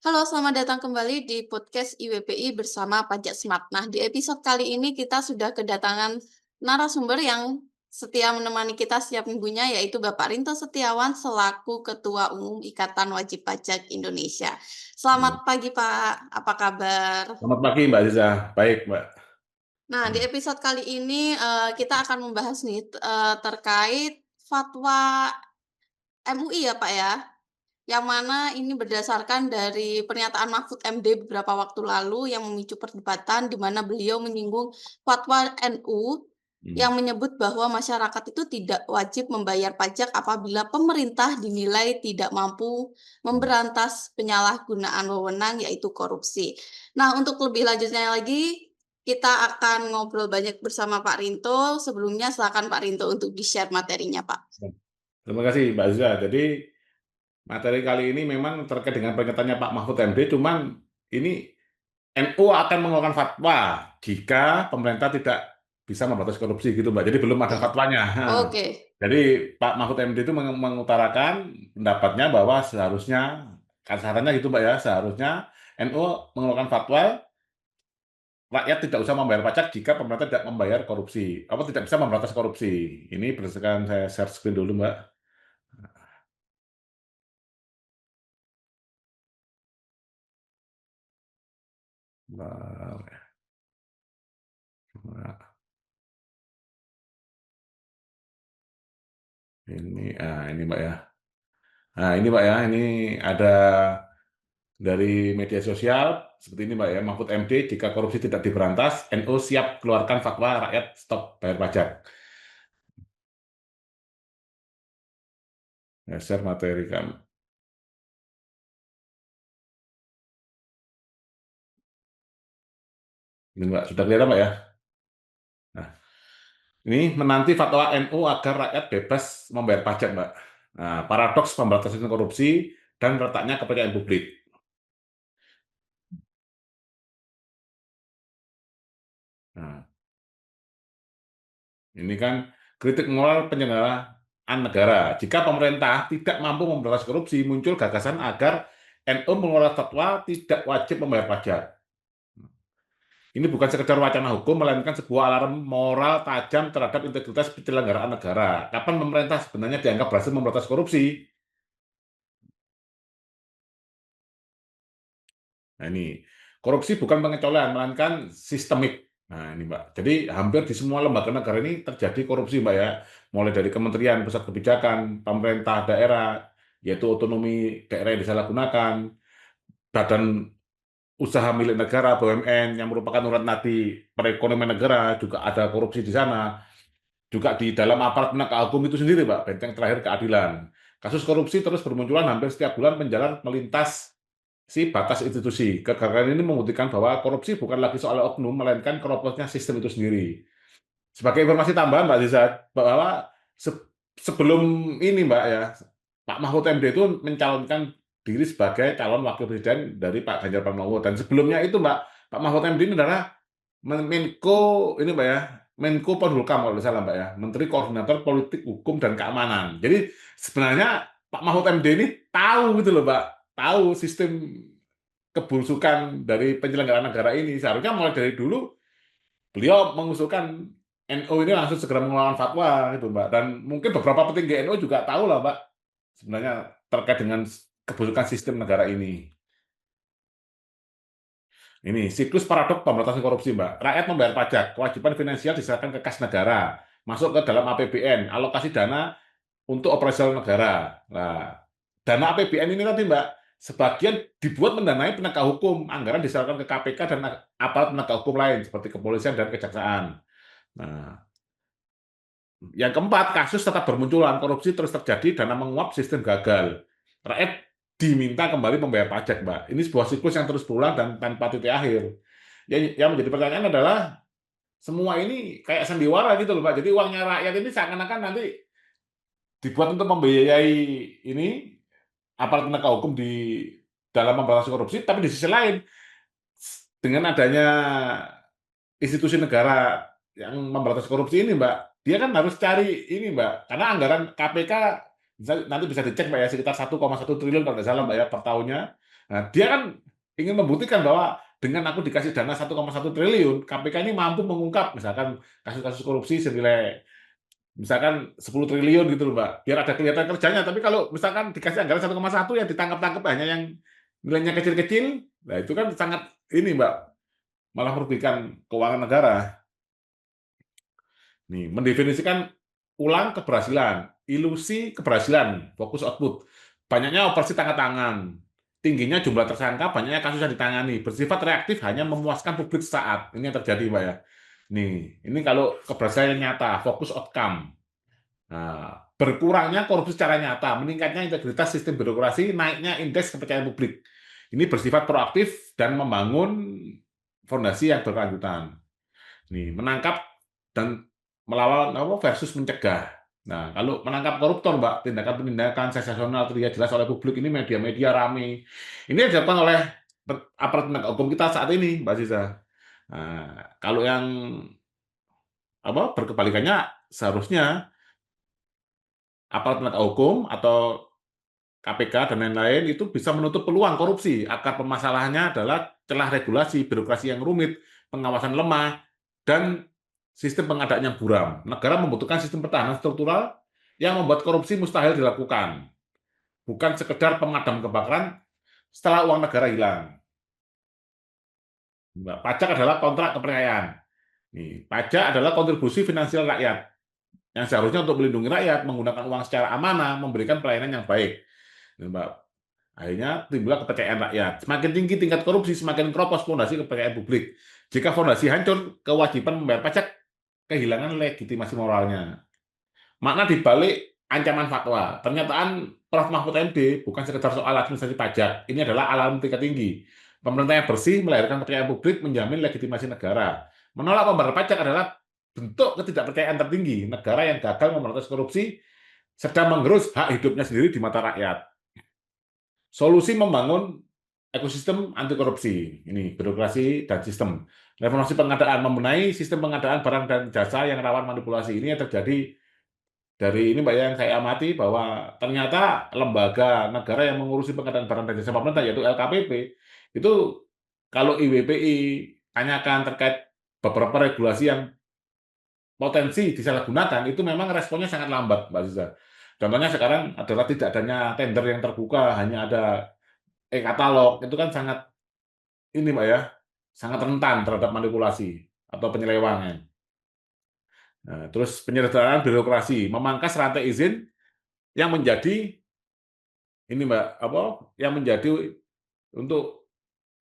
Halo, selamat datang kembali di podcast IWPI bersama Pajak Smart. Nah, di episode kali ini kita sudah kedatangan narasumber yang setia menemani kita setiap minggunya, yaitu Bapak Rinto Setiawan selaku Ketua Umum Ikatan Wajib Pajak Indonesia. Selamat Hmm. pagi, Pak. Apa kabar? Selamat pagi Mbak Aziza. Baik, Mbak. Nah, di Hmm. episode kali ini kita akan membahas nih terkait fatwa MUI ya, Pak ya. Yang mana ini berdasarkan dari pernyataan Mahfud MD beberapa waktu lalu yang memicu perdebatan di mana beliau menyinggung fatwa NU Hmm. yang menyebut bahwa masyarakat itu tidak wajib membayar pajak apabila pemerintah dinilai tidak mampu Hmm. memberantas penyalahgunaan wewenang yaitu korupsi. Nah, untuk lebih lanjutnya lagi kita akan ngobrol banyak bersama Pak Rinto. Sebelumnya silakan Pak Rinto untuk di-share materinya, Pak. Terima kasih Mbak Aziza. Jadi materi kali ini memang terkait dengan pernyataannya Pak Mahfud MD, cuman ini NU akan mengeluarkan fatwa jika pemerintah tidak bisa membatasi korupsi gitu Mbak. Jadi belum ada Oh, fatwanya. oke. Jadi Pak Mahfud MD itu mengutarakan pendapatnya bahwa seharusnya, kasarannya gitu Mbak ya, seharusnya NU mengeluarkan fatwa rakyat tidak usah membayar pajak jika pemerintah tidak membayar korupsi, apa tidak bisa memberantas korupsi. Ini berdasarkan saya share screen dulu, Mbak. Bentar, Mbak. Ini Mbak ya. Nah, ini Mbak ya, ini ada dari media sosial seperti ini Mbak ya, Mahfud MD, jika korupsi tidak diberantas, NU siap keluarkan fatwa rakyat stop bayar pajak. Ya, share materi kami. Ini Mbak, sudah kelihatan Mbak ya? Nah, ini menanti fatwa NU agar rakyat bebas membayar pajak, Mbak. Nah, paradoks pemberantasan korupsi dan retaknya kepercayaan publik. Nah, ini kan kritik moral penyelenggaraan negara. Jika pemerintah tidak mampu memberantas korupsi, muncul gagasan agar NU mengeluarkan fatwa tidak wajib membayar pajak. Ini bukan sekedar wacana hukum, melainkan sebuah alarm moral tajam terhadap integritas penyelenggaraan negara. Kapan pemerintah sebenarnya dianggap berhasil memberantas korupsi? Nah ini, korupsi bukan pengecualian, melainkan sistemik. Nah ini Mbak, jadi hampir di semua lembaga negara ini terjadi korupsi Mbak ya, mulai dari kementerian, pusat kebijakan, pemerintah daerah, yaitu otonomi daerah yang disalahgunakan, badan usaha milik negara, BUMN, yang merupakan urat nadi perekonomian negara, juga ada korupsi di sana, juga di dalam aparat penegak hukum itu sendiri Mbak, benteng terakhir keadilan. Kasus korupsi terus bermunculan hampir setiap bulan menjalar melintas si batas institusi. Kegagalan ini membuktikan bahwa korupsi bukan lagi soal oknum, melainkan keroposnya sistem itu sendiri. Sebagai informasi tambahan, Mbak Ziza, bahwa sebelum ini, Mbak ya, Pak Mahfud MD itu mencalonkan diri sebagai calon wakil presiden dari Pak Ganjar Pranowo. Dan sebelumnya itu, Mbak, Pak Mahfud MD ini adalah Menko ini, Mbak ya, Menko Polhukam kalau tidak salah, Mbak ya, Menteri Koordinator Politik Hukum dan Keamanan. Jadi sebenarnya Pak Mahfud MD ini tahu gitu loh, Mbak, tahu sistem kebusukan dari penyelenggaraan negara ini. Seharusnya mulai dari dulu beliau mengusulkan NU ini langsung segera mengeluarkan fatwa gitu Mbak. Dan mungkin beberapa petinggi NU juga tahu lah Mbak sebenarnya terkait dengan kebusukan sistem negara ini. Ini siklus paradok pemberantasan korupsi Mbak. Rakyat membayar pajak, kewajiban finansial diserahkan ke kas negara, masuk ke dalam APBN, alokasi dana untuk operasional negara. Nah, dana APBN ini nanti Mbak, sebagian dibuat mendanai penegak hukum, anggaran diserahkan ke KPK dan aparat penegak hukum lain seperti kepolisian dan kejaksaan. Nah, yang keempat, kasus tetap bermunculan, korupsi terus terjadi, dana menguap, sistem gagal. Rakyat diminta kembali membayar pajak, Mbak. Ini sebuah siklus yang terus berulang dan tanpa titik akhir. Yang menjadi pertanyaan adalah, semua ini kayak sandiwara gitu loh, Mbak. Jadi uangnya rakyat ini seakan-akan nanti dibuat untuk membiayai ini aparat penegak hukum di dalam memberantas korupsi, tapi di sisi lain dengan adanya institusi negara yang memberantas korupsi ini, Mbak, dia kan harus cari ini, Mbak, karena anggaran KPK nanti bisa dicek, Mbak ya, sekitar 1,1 triliun kalau tidak salah, Mbak ya, per tahunnya. Nah, dia kan ingin membuktikan bahwa dengan aku dikasih dana 1,1 triliun, KPK ini mampu mengungkap misalkan kasus-kasus korupsi senilai misalkan 10 triliun gitu loh, Mbak, biar ada kelihatan kerjanya. Tapi kalau misalkan dikasih anggaran 1,1 yang ditangkap-tangkap hanya yang nilainya kecil-kecil, nah itu kan sangat ini, Mbak, malah merugikan keuangan negara. Nih, mendefinisikan ulang keberhasilan, ilusi keberhasilan, fokus output. Banyaknya operasi tangkap tangan, tingginya jumlah tersangka, banyaknya kasus yang ditangani, bersifat reaktif hanya memuaskan publik saat. Ini yang terjadi, Mbak ya. Nih, ini kalau keberhasilan yang nyata, fokus outcome. Nah, berkurangnya korupsi secara nyata, meningkatnya integritas sistem birokrasi, naiknya indeks kepercayaan publik. Ini bersifat proaktif dan membangun fondasi yang berkelanjutan. Nih, menangkap dan melawan versus mencegah. Nah, kalau menangkap koruptor, Mbak, tindakan-tindakan sensasional terlihat jelas oleh publik, ini media-media rame. Ini yang dilakukan oleh aparat penegak hukum kita saat ini, Mbak Ziza. Nah, kalau yang berkebalikannya, seharusnya aparat penegak hukum atau KPK dan lain-lain itu bisa menutup peluang korupsi. Akar permasalahannya adalah celah regulasi, birokrasi yang rumit, pengawasan lemah, dan sistem pengadaan yang buram. Negara membutuhkan sistem pertahanan struktural yang membuat korupsi mustahil dilakukan, bukan sekedar pemadam kebakaran setelah uang negara hilang. Pajak adalah kontrak kepercayaan. Pajak adalah kontribusi finansial rakyat yang seharusnya untuk melindungi rakyat, menggunakan uang secara amanah, memberikan pelayanan yang baik. Mbak, akhirnya timbullah kepercayaan rakyat. Semakin tinggi tingkat korupsi, semakin keropos fondasi kepercayaan publik. Jika fondasi hancur, kewajiban membayar pajak kehilangan legitimasi moralnya. Makna dibalik ancaman fatwa. Pernyataan Prof. Mahfud MD bukan sekedar soal administrasi pajak. Ini adalah alarm tingkat tinggi. Pemerintah yang bersih melahirkan kepercayaan publik, menjamin legitimasi negara. Menolak membayar pajak adalah bentuk ketidakpercayaan tertinggi. Negara yang gagal memberantas korupsi sedang menggerus hak hidupnya sendiri di mata rakyat. Solusi membangun ekosistem anti korupsi. Ini birokrasi dan sistem. Reformasi pengadaan, membenahi sistem pengadaan barang dan jasa yang rawan manipulasi. Ini yang terjadi dari ini, Mbak, yang saya amati bahwa ternyata lembaga negara yang mengurusi pengadaan barang dan jasa pemerintah yaitu LKPP itu kalau IWPI tanyakan terkait beberapa regulasi yang potensi disalahgunakan itu memang responnya sangat lambat, Mbak Ziza. Contohnya sekarang adalah tidak adanya tender yang terbuka, hanya ada e-katalog, itu kan sangat ini, Mbak ya, sangat rentan terhadap manipulasi atau penyelewengan. Nah, terus penyederhanaan birokrasi, memangkas rantai izin yang menjadi ini, Mbak, yang menjadi untuk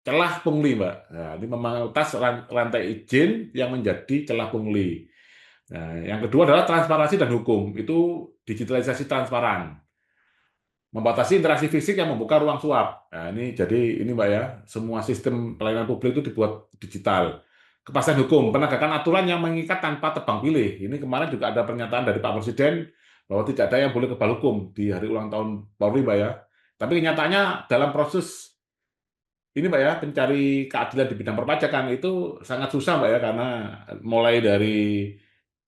celah pungli, Mbak. Nah, ini memangkas rantai izin yang menjadi celah pungli. Nah, yang kedua adalah transparansi dan hukum. Itu digitalisasi transparan. Membatasi interaksi fisik yang membuka ruang suap. Nah, ini jadi ini, Mbak ya, semua sistem pelayanan publik itu dibuat digital. Kepastian hukum, penegakan aturan yang mengikat tanpa tebang pilih. Ini kemarin juga ada pernyataan dari Pak Presiden bahwa tidak ada yang boleh kebal hukum di hari ulang tahun Polri, Mbak ya. Tapi kenyataannya dalam proses ini, Mbak ya, pencari keadilan di bidang perpajakan itu sangat susah, Mbak ya, karena mulai dari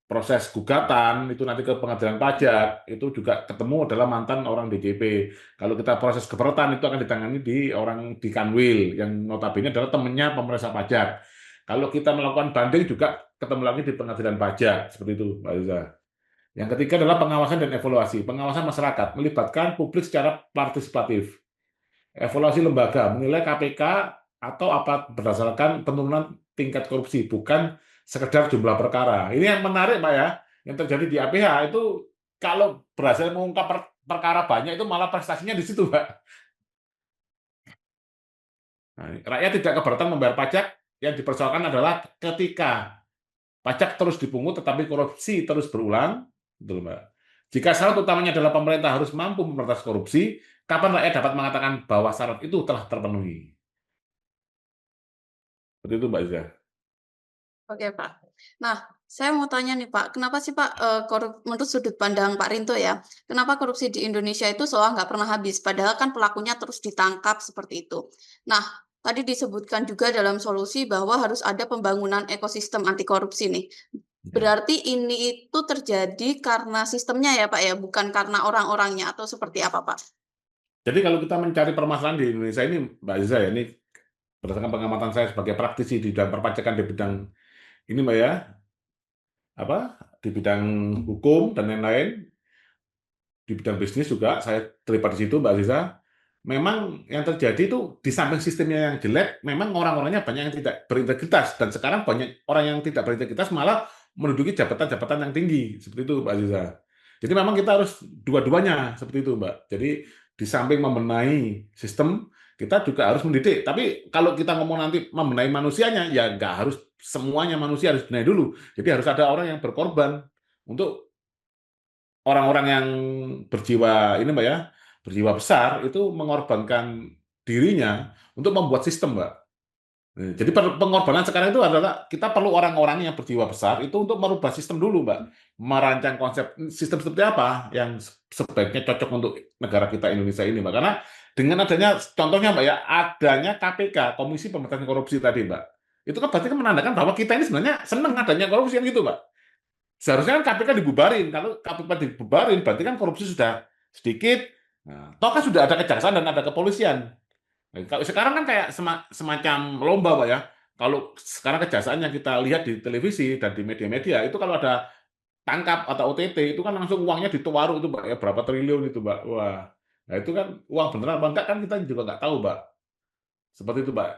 proses gugatan itu nanti ke pengadilan pajak itu juga ketemu adalah mantan orang DJP. Kalau kita proses keberatan itu akan ditangani di orang di Kanwil yang notabene adalah temannya pemeriksa pajak. Kalau kita melakukan banding juga ketemu lagi di pengadilan pajak seperti itu, Mbak Liza. Yang ketiga adalah pengawasan dan evaluasi. Pengawasan masyarakat melibatkan publik secara partisipatif. Evaluasi lembaga menilai KPK atau apa berdasarkan penurunan tingkat korupsi, bukan sekedar jumlah perkara. Ini yang menarik, Pak ya, yang terjadi di APH itu kalau berhasil mengungkap perkara banyak itu malah prestasinya di situ, Pak. Nah, rakyat tidak keberatan membayar pajak, yang dipersoalkan adalah ketika pajak terus dipungut tetapi korupsi terus berulang, betul, Mbak. Jika syarat utamanya adalah pemerintah harus mampu memberantas korupsi, kapan rakyat dapat mengatakan bahwa syarat itu telah terpenuhi? Seperti itu, Mbak Iza. Oke, Pak. Nah, saya mau tanya nih, Pak, kenapa sih, Pak, menurut sudut pandang Pak Rinto ya, kenapa korupsi di Indonesia itu seolah nggak pernah habis, padahal kan pelakunya terus ditangkap seperti itu. Nah, tadi disebutkan juga dalam solusi bahwa harus ada pembangunan ekosistem anti korupsi nih. Ya. Berarti ini itu terjadi karena sistemnya ya, Pak, ya, bukan karena orang-orangnya atau seperti apa, Pak? Jadi kalau kita mencari permasalahan di Indonesia ini, Mbak Aziza ya, ini berdasarkan pengamatan saya sebagai praktisi di bidang perpajakan di bidang ini, Mbak ya, apa, di bidang hukum dan lain-lain, di bidang bisnis juga saya terlibat di situ, Mbak Aziza. Memang yang terjadi itu di samping sistemnya yang jelek, memang orang-orangnya banyak yang tidak berintegritas dan sekarang banyak orang yang tidak berintegritas malah menduduki jabatan-jabatan yang tinggi seperti itu, Mbak Aziza. Jadi memang kita harus dua-duanya seperti itu, Mbak. Jadi di samping membenahi sistem, kita juga harus mendidik. Tapi kalau kita ngomong nanti membenahi manusianya, ya nggak harus semuanya manusia harus benahi dulu. Jadi harus ada orang yang berkorban untuk orang-orang yang berjiwa ini, Mbak ya, berjiwa besar itu mengorbankan dirinya untuk membuat sistem, Mbak. Jadi pengorbanan sekarang itu adalah kita perlu orang-orang yang berjiwa besar itu untuk merubah sistem dulu, Mbak. Merancang konsep sistem seperti apa yang sebaiknya cocok untuk negara kita Indonesia ini, Mbak. Karena dengan adanya contohnya, Mbak ya, adanya KPK, Komisi Pemberantasan Korupsi tadi, Mbak. Itu kan berarti kan menandakan bahwa kita ini sebenarnya senang adanya korupsi kan gitu, Mbak. Seharusnya kan KPK dibubarin. Kalau KPK dibubarin, berarti kan korupsi sudah sedikit. Nah, toh kan sudah ada kejaksaan dan ada kepolisian. Nah, kalau sekarang kan kayak semacam lomba, Pak ya. Kalau sekarang kejaksaan yang kita lihat di televisi dan di media-media, itu kalau ada tangkap atau OTT, itu kan langsung uangnya ditawaru itu, Pak ya, berapa triliun itu, Pak. Wah, nah itu kan uang beneran apa enggak kan kita juga nggak tahu, Pak. Seperti itu, Pak.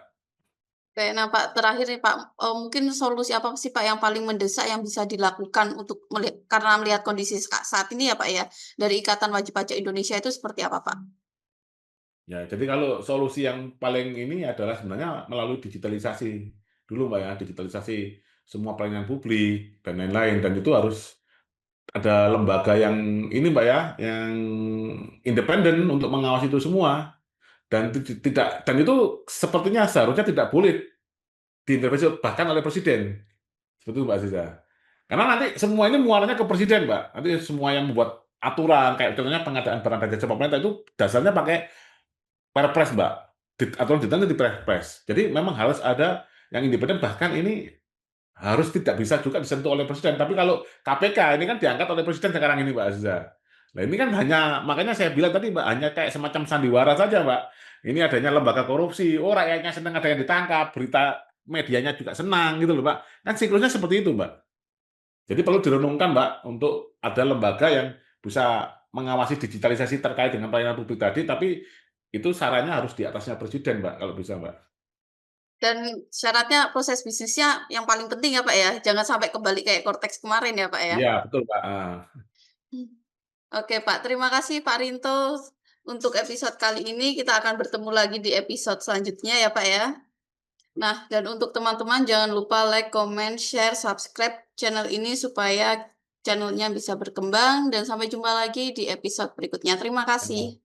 Oke, nah Pak, terakhir nih Pak, mungkin solusi apa sih Pak yang paling mendesak yang bisa dilakukan untuk karena melihat kondisi saat ini ya Pak ya, dari Ikatan Wajib Pajak Indonesia itu seperti apa Pak? Ya, jadi kalau solusi yang paling ini adalah sebenarnya melalui digitalisasi dulu, Mbak ya, digitalisasi semua pelayanan publik dan lain-lain, dan itu harus ada lembaga yang ini, Mbak ya, yang independen untuk mengawasi itu semua dan tidak dan itu sepertinya seharusnya tidak boleh diintervensi bahkan oleh presiden. Seperti itu, Mbak Aziza. Karena nanti semua ini muaranya ke presiden, Mbak. Nanti semua yang membuat aturan kayak contohnya pengadaan barang dan jasa pemerintah itu dasarnya pakai Perpres, Mbak. Aturan detailnya di Perpres. Jadi memang harus ada yang independen, bahkan ini harus tidak bisa juga disentuh oleh presiden. Tapi kalau KPK ini kan diangkat oleh presiden sekarang ini, Mbak Aziza. Nah ini kan hanya, makanya saya bilang tadi, Mbak, hanya kayak semacam sandiwara saja, Mbak. Ini adanya lembaga korupsi, oh rakyatnya senang ada yang ditangkap, berita medianya juga senang gitu loh, Mbak. Kan siklusnya seperti itu, Mbak. Jadi perlu direnungkan, Mbak, untuk ada lembaga yang bisa mengawasi digitalisasi terkait dengan pelayanan publik tadi, tapi itu sarannya harus di atasnya presiden, Mbak, kalau bisa, Mbak. Dan syaratnya proses bisnisnya yang paling penting ya Pak ya, jangan sampai kembali kayak Kortex kemarin ya Pak ya? Iya, betul, Pak, Hmm. Oke Pak, terima kasih Pak Rinto untuk episode kali ini, kita akan bertemu lagi di episode selanjutnya ya Pak ya. Nah, dan untuk teman-teman jangan lupa like, comment, share, subscribe channel ini supaya channelnya bisa berkembang dan sampai jumpa lagi di episode berikutnya. Terima kasih.